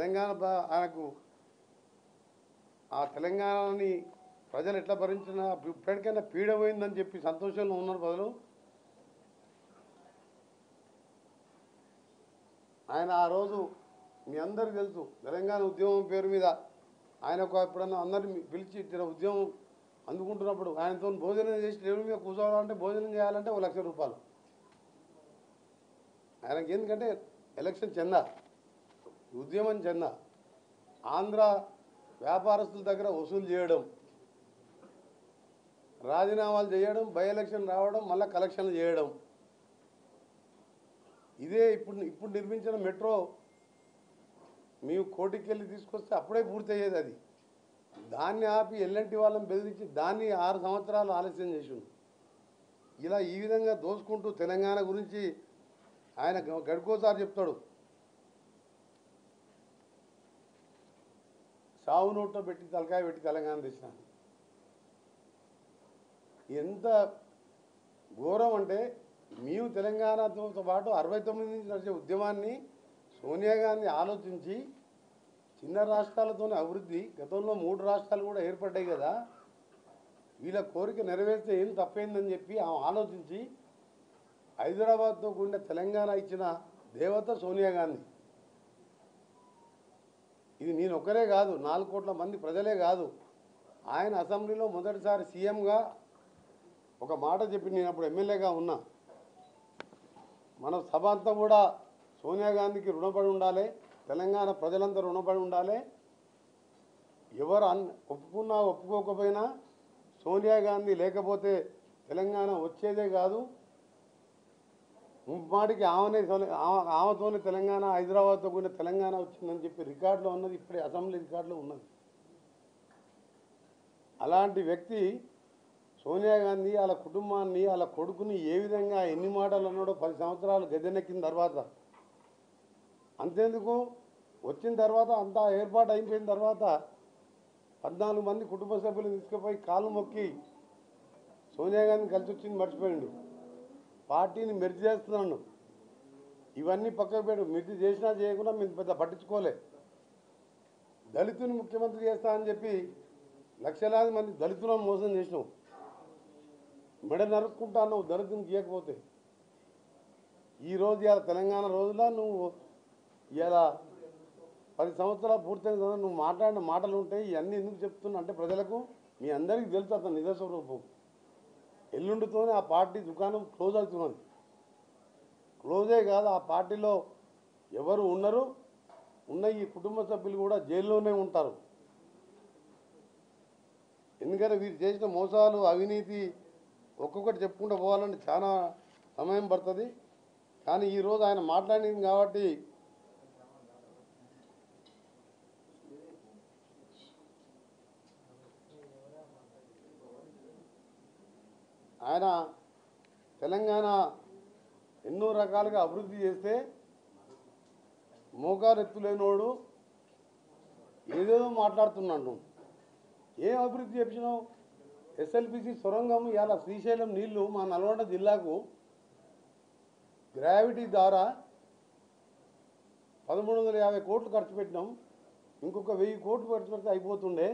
ఆయనకు ఆ తెలంగాణని ప్రజలు ఎట్లా భరించినా ఇప్పటికైనా పీడ పోయిందని చెప్పి సంతోషంలో ఉన్నారు ప్రజలు. ఆయన ఆ రోజు మీ అందరికీ తెలుసు, తెలంగాణ ఉద్యమం పేరు మీద ఆయన ఎప్పుడన్నా అందరిని పిలిచి ఉద్యమం అందుకుంటున్నప్పుడు ఆయనతో భోజనం చేసి టేబుల్ మీద కూర్చోవాలంటే, భోజనం చేయాలంటే ₹1,00,000. ఆయనకి ఎందుకంటే ఎలక్షన్ చందా, ఉద్యమం చందా, ఆంధ్ర వ్యాపారస్తుల దగ్గర వసూలు చేయడం, రాజీనామాలు చేయడం, బై ఎలక్షన్ రావడం, మళ్ళీ కలెక్షన్లు చేయడం. ఇదే ఇప్పుడు నిర్మించిన మెట్రో మేము కోటికెళ్ళి తీసుకొస్తే అప్పుడే పూర్తి అయ్యేది. అది దాన్ని ఆపి ఎల్ఎన్టీ వాళ్ళని బెదిరించి దాన్ని 6 సంవత్సరాలు ఆలస్యం చేసిండు. ఇలా ఈ విధంగా దోసుకుంటూ తెలంగాణ గురించి ఆయన గడుకోసారి చెప్తాడు, సావు నోట్లో పెట్టి తలకాయ పెట్టి తెలంగాణ తెచ్చినాను. ఎంత ఘోరం అంటే, మేము తెలంగాణతో పాటు 69 నుంచి నడిచే ఉద్యమాన్ని సోనియా గాంధీ ఆలోచించి చిన్న రాష్ట్రాలతోనే అభివృద్ధి, గతంలో 3 రాష్ట్రాలు కూడా ఏర్పడ్డాయి కదా, వీళ్ళ కోరిక నెరవేర్స్తే ఏం తప్పైందని చెప్పి ఆమె ఆలోచించి హైదరాబాద్తో కూడిన తెలంగాణ ఇచ్చిన దేవత సోనియా గాంధీ. ఇది నేను ఒక్కరే కాదు, 4 కోట్ల మంది ప్రజలే కాదు. ఆయన అసెంబ్లీలో మొదటిసారి సీఎంగా ఒక మాట చెప్పి, నేను అప్పుడు ఎమ్మెల్యేగా ఉన్నా, మన సభ అంతా కూడా సోనియా గాంధీకి రుణపడి ఉండాలి, తెలంగాణ ప్రజలంతా రుణపడి ఉండాలి. ఎవరు ఒప్పుకున్నా ఒప్పుకోకపోయినా సోనియా గాంధీ లేకపోతే తెలంగాణ వచ్చేదే కాదు. ముమ్మాటికి ఆమెతోనే తెలంగాణ, హైదరాబాద్తో కూడిన తెలంగాణ వచ్చిందని చెప్పి రికార్డులో ఉన్నది, ఇప్పుడే అసెంబ్లీ రికార్డులో ఉన్నది. అలాంటి వ్యక్తి సోనియా గాంధీ వాళ్ళ కుటుంబాన్ని, వాళ్ళ కొడుకుని ఏ విధంగా ఎన్ని మాటలు అన్నాడో 10 సంవత్సరాలు గద్దెనెక్కిన తర్వాత. అంతేందుకు వచ్చిన తర్వాత అంతా ఏర్పాటు అయిపోయిన తర్వాత 14 మంది కుటుంబ సభ్యులు తీసుకుపోయి కాళ్ళు మొక్కి సోనియా గాంధీ కలిసి వచ్చింది మర్చిపోయిండు. పార్టీని మెర్జ్ చేస్తున్నాను, ఇవన్నీ పక్కకు పెట్టు, మెర్జ్ చేసినా చేయకుండా మేము పెద్ద పట్టించుకోలే. దళితుని ముఖ్యమంత్రి చేస్తా అని చెప్పి లక్షలాది మంది దళితులను మోసం చేసినావు. మెడ నరుక్కుంటా నువ్వు దళితుని గీయకపోతే. ఈరోజు ఇవాళ తెలంగాణ రోజులా నువ్వు ఇలా 10 సంవత్సరాలు పూర్తయిన తర్వాత నువ్వు మాట్లాడిన మాటలు ఉంటాయి. ఇవన్నీ ఎందుకు చెప్తున్నా అంటే, ప్రజలకు మీ అందరికీ తెలుసు అతను నిజస్వరూపం. ఎల్లుండితోనే ఆ పార్టీ దుకాణం క్లోజ్ అవుతున్నది. క్లోజే కాదు, ఆ పార్టీలో ఎవరు ఉన్నారు, ఉన్న ఈ కుటుంబ సభ్యులు కూడా జైల్లోనే ఉంటారు. ఎందుకంటే వీరు చేసిన మోసాలు, అవినీతి ఒక్కొక్కటి చెప్పుకుంటూ పోవాలంటే చాలా సమయం పడుతుంది. కానీ ఈరోజు ఆయన మాట్లాడింది కాబట్టి ఆయన తెలంగాణ ఎన్నో రకాలుగా అభివృద్ధి చేస్తే మోకారెత్తులేనోడు ఏదేదో మాట్లాడుతున్నాడు. ఏం అభివృద్ధి చేసినావు? ఎస్ఎల్బిసి సొరంగం ఇవాళ శ్రీశైలం నీళ్లు మా నల్గొండ జిల్లాకు గ్రావిటీ ద్వారా 1350 కోట్లు ఖర్చు పెట్టినాం. ఇంకొక 1000 కోట్లు ఖర్చు పెడితే అయిపోతుండే,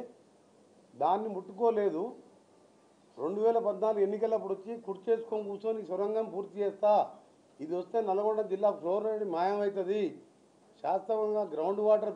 దాన్ని ముట్టుకోలేదు. 2014 ఎన్నికలప్పుడు వచ్చి కుర్చేసుకొని కూర్చొని సొరంగం పూర్తి చేస్తా, ఇది వస్తే నల్గొండ జిల్లా ఫ్లోరైడ్ మాయమవుతుంది, శాస్త్రీయంగా గ్రౌండ్ వాటర్